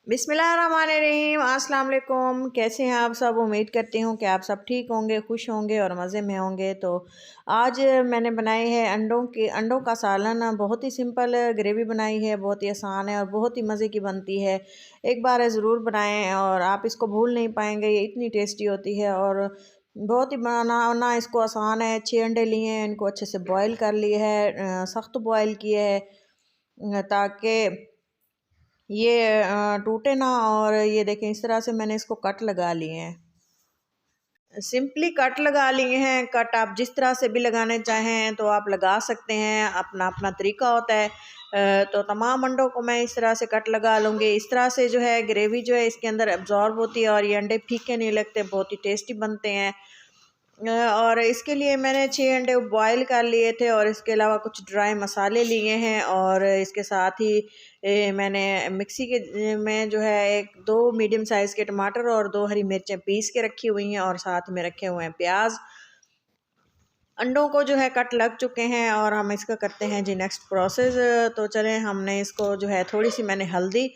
बिस्मिल्लाहिर्रहमानिर्रहीम। अस्सलाम वालेकुम। कैसे हैं आप सब? उम्मीद करती हूँ कि आप सब ठीक होंगे, खुश होंगे और मज़े में होंगे। तो आज मैंने बनाई है अंडों का सालन। बहुत ही सिंपल ग्रेवी बनाई है, बहुत ही आसान है और बहुत ही मज़े की बनती है। एक बार ज़रूर बनाएं और आप इसको भूल नहीं पाएंगे। ये इतनी टेस्टी होती है और बहुत ही बनाना इसको आसान है। 6 अंडे लिए हैं, इनको अच्छे से बॉयल कर लिए है, सख्त बॉयल किए है ताकि ये टूटे ना। और ये देखें, इस तरह से मैंने इसको कट लगा लिए हैं। सिंपली कट लगा लिए हैं। कट आप जिस तरह से भी लगाने चाहें तो आप लगा सकते हैं, अपना अपना तरीका होता है। तो तमाम अंडों को मैं इस तरह से कट लगा लूँगी। इस तरह से जो है ग्रेवी जो है इसके अंदर एब्जॉर्ब होती है और ये अंडे फीके नहीं लगते, बहुत ही टेस्टी बनते हैं। और इसके लिए मैंने 6 अंडे बॉयल कर लिए थे और इसके अलावा कुछ ड्राई मसाले लिए हैं। और इसके साथ ही मैंने मिक्सी के में जो है 1-2 मीडियम साइज़ के टमाटर और 2 हरी मिर्चें पीस के रखी हुई हैं और साथ में रखे हुए हैं प्याज। अंडों को जो है कट लग चुके हैं और हम इसका करते हैं जी नेक्स्ट प्रोसेस। तो चलें, हमने इसको जो है थोड़ी सी मैंने हल्दी,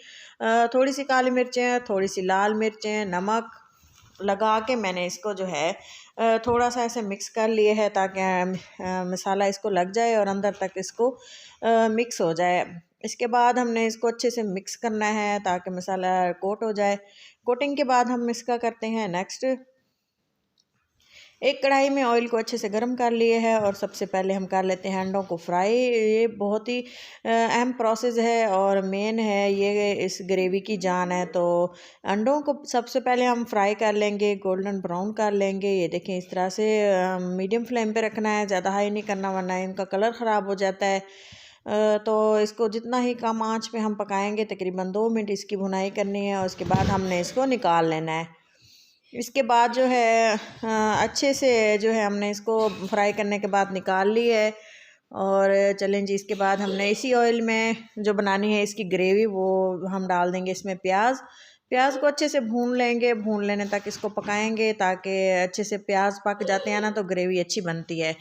थोड़ी सी काली मिर्चें, थोड़ी सी लाल मिर्चें, नमक लगा के मैंने इसको जो है थोड़ा सा ऐसे मिक्स कर लिए है ताकि मसाला इसको लग जाए और अंदर तक इसको मिक्स हो जाए। इसके बाद हमने इसको अच्छे से मिक्स करना है ताकि मसाला कोट हो जाए। कोटिंग के बाद हम इसका करते हैं नेक्स्ट। एक कढ़ाई में ऑयल को अच्छे से गर्म कर लिए है और सबसे पहले हम कर लेते हैं अंडों को फ्राई। ये बहुत ही अहम प्रोसेस है और मेन है, ये इस ग्रेवी की जान है। तो अंडों को सबसे पहले हम फ्राई कर लेंगे, गोल्डन ब्राउन कर लेंगे। ये देखें, इस तरह से मीडियम फ्लेम पे रखना है, ज़्यादा हाई नहीं करना वरना इनका कलर ख़राब हो जाता है। तो इसको जितना ही कम आंच पे हम पकाएंगे, तकरीबन 2 मिनट इसकी भुनाई करनी है और उसके बाद हमने इसको निकाल लेना है। इसके बाद जो है अच्छे से जो है हमने इसको फ्राई करने के बाद निकाल ली है। और चलें जी, इसके बाद हमने इसी ऑयल में जो बनानी है इसकी ग्रेवी, वो हम डाल देंगे इसमें प्याज। प्याज को अच्छे से भून लेंगे, भून लेने तक इसको पकाएंगे ताकि अच्छे से प्याज पक जाते हैं ना तो ग्रेवी अच्छी बनती है।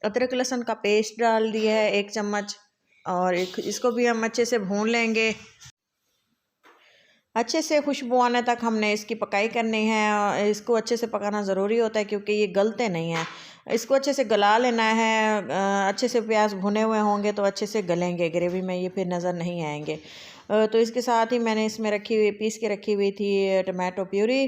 अदरक लहसुन का पेस्ट डाल दिया है 1 चम्मच और इसको भी हम अच्छे से भून लेंगे। अच्छे से खुशबू आने तक हमने इसकी पकाई करनी है। इसको अच्छे से पकाना ज़रूरी होता है क्योंकि ये गलते नहीं हैं। इसको अच्छे से गला लेना है। अच्छे से प्याज भुने हुए होंगे तो अच्छे से गलेंगे ग्रेवी में, ये फिर नज़र नहीं आएंगे। तो इसके साथ ही मैंने इसमें पीस के रखी हुई थी टमाटो प्यूरी।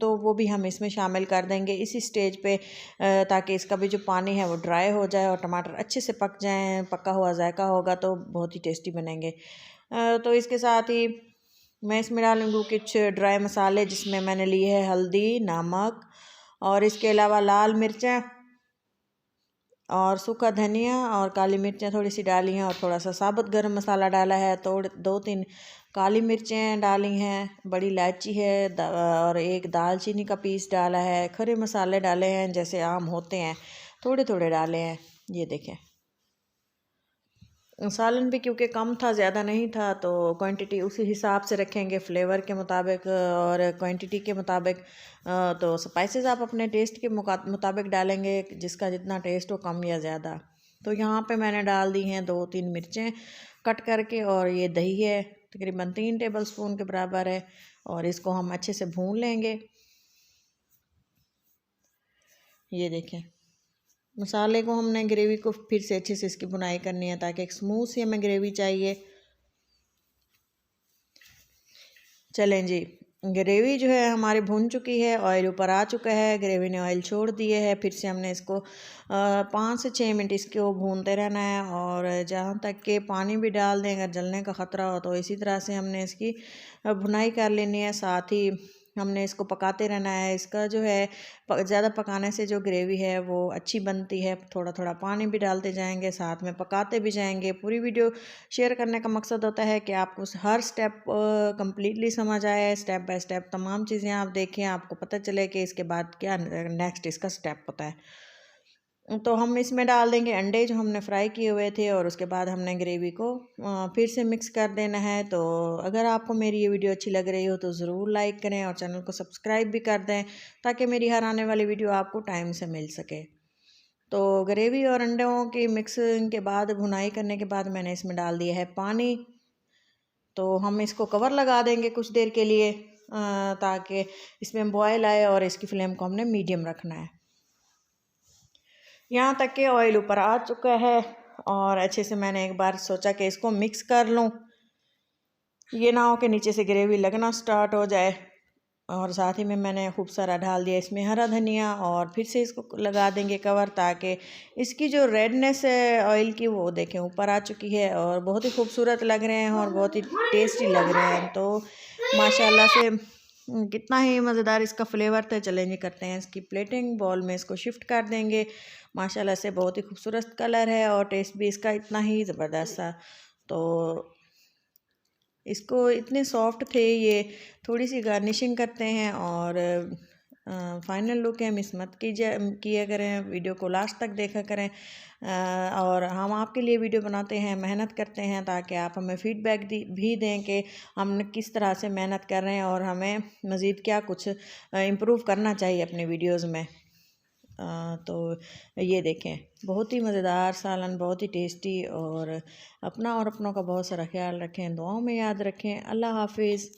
तो वो भी हम इसमें शामिल कर देंगे इसी स्टेज पे, ताकि इसका भी जो पानी है वो ड्राई हो जाए और टमाटर अच्छे से पक जाएँ। पका हुआ जायका होगा तो बहुत ही टेस्टी बनेंगे। तो इसके साथ ही मैं इसमें डालूँगी कुछ ड्राई मसाले, जिसमें मैंने ली है हल्दी, नमक और इसके अलावा लाल मिर्चें और सूखा धनिया और काली मिर्चें थोड़ी सी डाली हैं और थोड़ा सा साबुत गरम मसाला डाला है। तो 2-3 काली मिर्चें डाली हैं, बड़ी इलायची है और एक दालचीनी का पीस डाला है। खड़े मसाले डाले हैं जैसे आम होते हैं, थोड़े थोड़े डाले हैं। ये देखें, सालन भी क्योंकि कम था, ज़्यादा नहीं था, तो क्वांटिटी उसी हिसाब से रखेंगे, फ्लेवर के मुताबिक और क्वांटिटी के मुताबिक। तो स्पाइसेस आप अपने टेस्ट के मुताबिक डालेंगे, जिसका जितना टेस्ट हो, कम या ज़्यादा। तो यहाँ पे मैंने डाल दी हैं 2-3 मिर्चें कट करके और ये दही है तकरीबन 3 टेबल स्पून के बराबर है और इसको हम अच्छे से भून लेंगे। ये देखें, मसाले को हमने ग्रेवी को फिर से अच्छे से इसकी बुनाई करनी है ताकि एक स्मूथ सी हमें ग्रेवी चाहिए। चलें जी, ग्रेवी जो है हमारी भुन चुकी है, ऑयल ऊपर आ चुका है, ग्रेवी ने ऑयल छोड़ दिए है। फिर से हमने इसको 5 से 6 मिनट इसको भूनते रहना है और जहाँ तक कि पानी भी डाल दें, अगर जलने का ख़तरा हो तो इसी तरह से हमने इसकी भुनाई कर लेनी है। साथ ही हमने इसको पकाते रहना है। इसका जो है ज़्यादा पकाने से जो ग्रेवी है वो अच्छी बनती है। थोड़ा थोड़ा पानी भी डालते जाएंगे, साथ में पकाते भी जाएंगे। पूरी वीडियो शेयर करने का मकसद होता है कि आपको हर स्टेप कंप्लीटली समझ आए, स्टेप बाय स्टेप तमाम चीज़ें आप देखें, आपको पता चले कि इसके बाद क्या नेक्स्ट इसका स्टेप होता है। तो हम इसमें डाल देंगे अंडे जो हमने फ्राई किए हुए थे और उसके बाद हमने ग्रेवी को फिर से मिक्स कर देना है। तो अगर आपको मेरी ये वीडियो अच्छी लग रही हो तो ज़रूर लाइक करें और चैनल को सब्सक्राइब भी कर दें ताकि मेरी हर आने वाली वीडियो आपको टाइम से मिल सके। तो ग्रेवी और अंडों की मिक्सिंग के बाद, भुनाई करने के बाद, मैंने इसमें डाल दिया है पानी। तो हम इसको कवर लगा देंगे कुछ देर के लिए ताकि इसमें बॉयल आए, और इसकी फ्लेम को हमने मीडियम रखना है। यहाँ तक कि ऑयल ऊपर आ चुका है और अच्छे से मैंने एक बार सोचा कि इसको मिक्स कर लूँ, ये ना हो कि नीचे से ग्रेवी लगना स्टार्ट हो जाए। और साथ ही में मैंने खूब सारा डाल दिया इसमें हरा धनिया, और फिर से इसको लगा देंगे कवर ताकि इसकी जो रेडनेस है ऑयल की वो देखें ऊपर आ चुकी है और बहुत ही खूबसूरत लग रहे हैं और बहुत ही टेस्टी लग रहे हैं। तो माशाल्लाह से कितना ही मज़ेदार इसका फ्लेवर था। चलेंज करते हैं इसकी प्लेटिंग बॉल में, इसको शिफ्ट कर देंगे। माशाल्लाह से बहुत ही खूबसूरत कलर है और टेस्ट भी इसका इतना ही ज़बरदस्त था। तो इसको इतने सॉफ्ट थे ये, थोड़ी सी गार्निशिंग करते हैं और फाइनल लुक है। मिस मत किया करें, वीडियो को लास्ट तक देखा करें। और हम आपके लिए वीडियो बनाते हैं, मेहनत करते हैं ताकि आप हमें फ़ीडबैक भी दें कि हम किस तरह से मेहनत कर रहे हैं और हमें मज़ीद क्या कुछ इम्प्रूव करना चाहिए अपने वीडियोज़ में। तो ये देखें, बहुत ही मज़ेदार सालन, बहुत ही टेस्टी। और अपना और अपनों का बहुत सारा ख्याल रखें, दुआओं में याद रखें। अल्लाह हाफिज़।